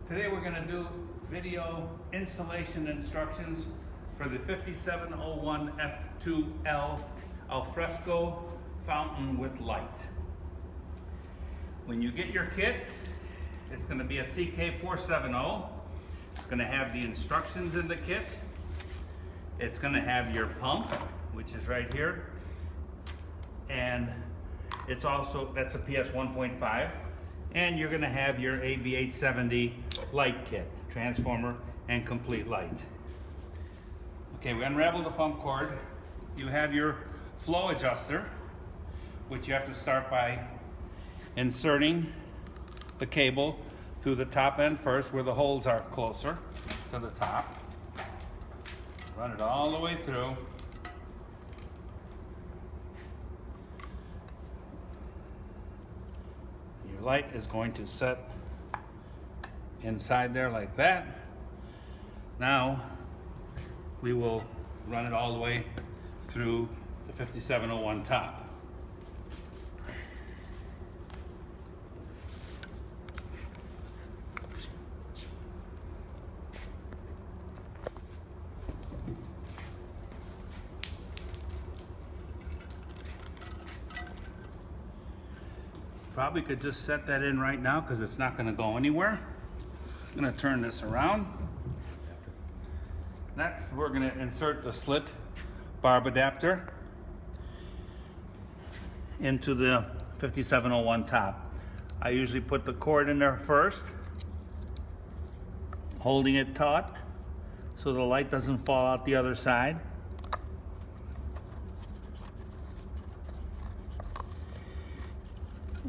Today we're going to do video installation instructions for the 5701 F2L Alfresco fountain with light. When you get your kit, it's going to be a CK470. It's going to have the instructions in the kit. It's going to have your pump, which is right here. And it's also, that's a PS 1.5. And you're going to have your AB870 light kit, transformer and complete light. Okay, we unravel the pump cord. You have your flow adjuster, which you have to start by inserting the cable through the top end first, where the holes are closer to the top. Run it all the way through. Your light is going to set inside there like that. Now we will run it all the way through the 5701 top. Probably could just set that in right now because it's not going to go anywhere. I'm going to turn this around. Next, we're going to insert the slit barb adapter into the 5701 top. I usually put the cord in there first, holding it taut so the light doesn't fall out the other side.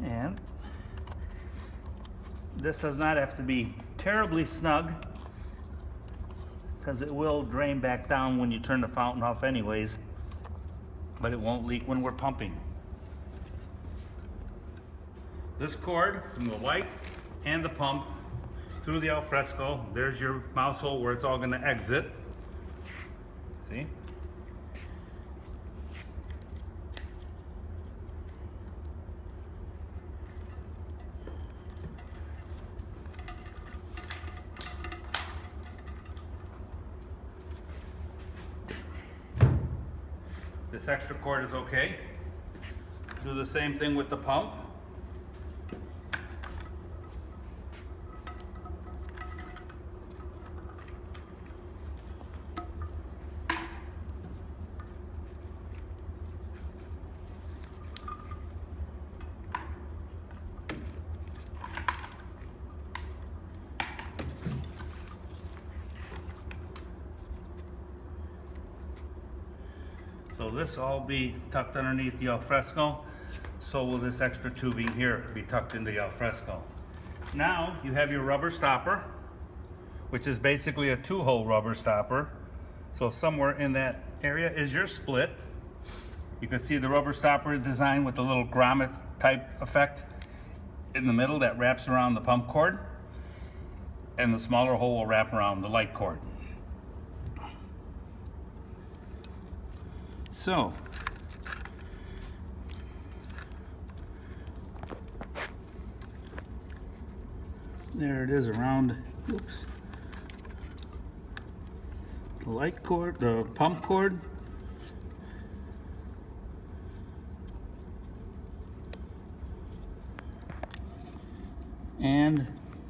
And this does not have to be terribly snug because it will drain back down when you turn the fountain off anyways, but it won't leak when we're pumping. This cord from the light and the pump through the Alfresco, there's your mouse hole where it's all going to exit. See? This extra cord is okay. Do the same thing with the pump. So this will all be tucked underneath the Alfresco. So will this extra tubing here be tucked into the Alfresco. Now you have your rubber stopper, which is basically a 2-hole rubber stopper. So somewhere in that area is your split. You can see the rubber stopper is designed with a little grommet type effect in the middle that wraps around the pump cord. And the smaller hole will wrap around the light cord. So, there it is around, oops, the light cord, the pump cord. And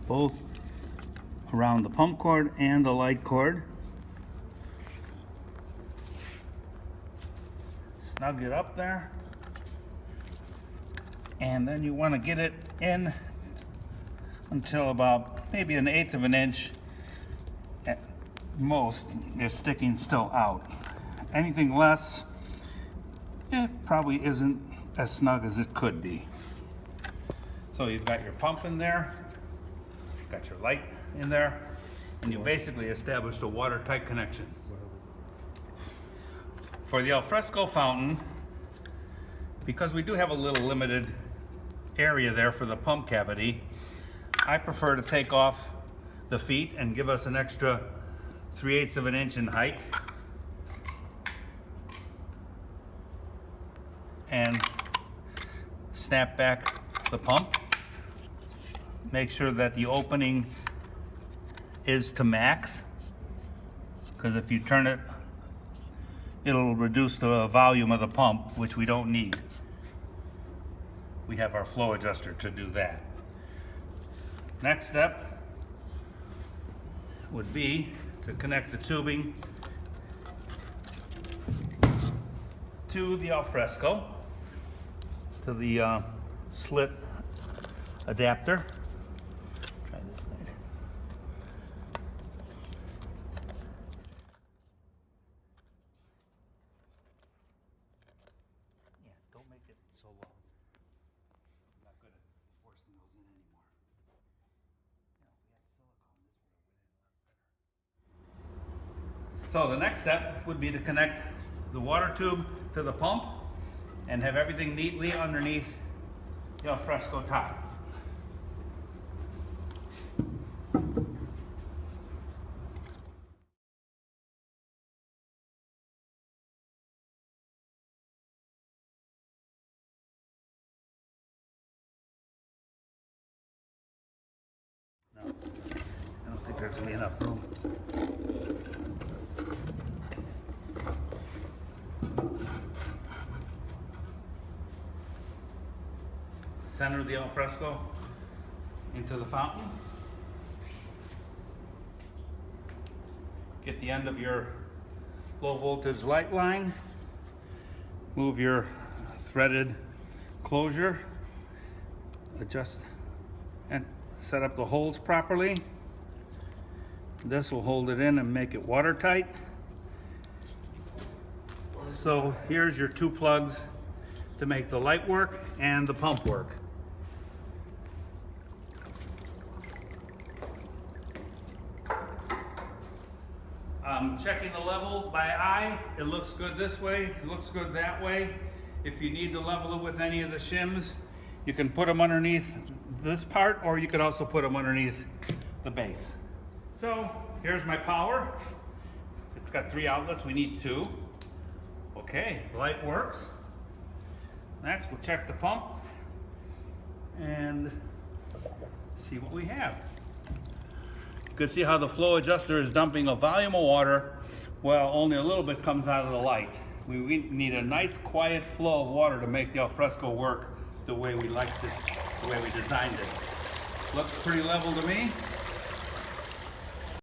both around the pump cord and the light cord. Snug it up there, and then you want to get it in until about maybe 1/8 of an inch at most is sticking still out. Anything less, it probably isn't as snug as it could be. So you've got your pump in there, got your light in there, and you basically established a watertight connection. For the Alfresco fountain, because we do have a little limited area there for the pump cavity, I prefer to take off the feet and give us an extra 3/8 of an inch in height. And snap back the pump. Make sure that the opening is to max, because if you turn it, it'll reduce the volume of the pump, which we don't need. We have our flow adjuster to do that. Next step would be to connect the tubing to the alfresco, to the slit adapter. Try this side. Yeah, don't make it so long. I'm not good at forcing those in anymore. So the next step would be to connect the water tube to the pump and have everything neatly underneath the alfresco top. No, I don't think there's gonna be enough room. Center the alfresco into the fountain. Get the end of your low voltage light line. Move your threaded closure. Adjust and set up the holes properly. This will hold it in and make it watertight. So here's your two plugs to make the light work and the pump work. I'm checking the level by eye. It looks good this way, it looks good that way. If you need to level it with any of the shims, you can put them underneath this part, or you could also put them underneath the base. So here's my power. It's got 3 outlets, we need 2. Okay, the light works. Next, we'll check the pump and see what we have. You can see how the flow adjuster is dumping a volume of water, while only a little bit comes out of the light. We need a nice quiet flow of water to make the alfresco work the way we liked it, the way we designed it. Looks pretty level to me.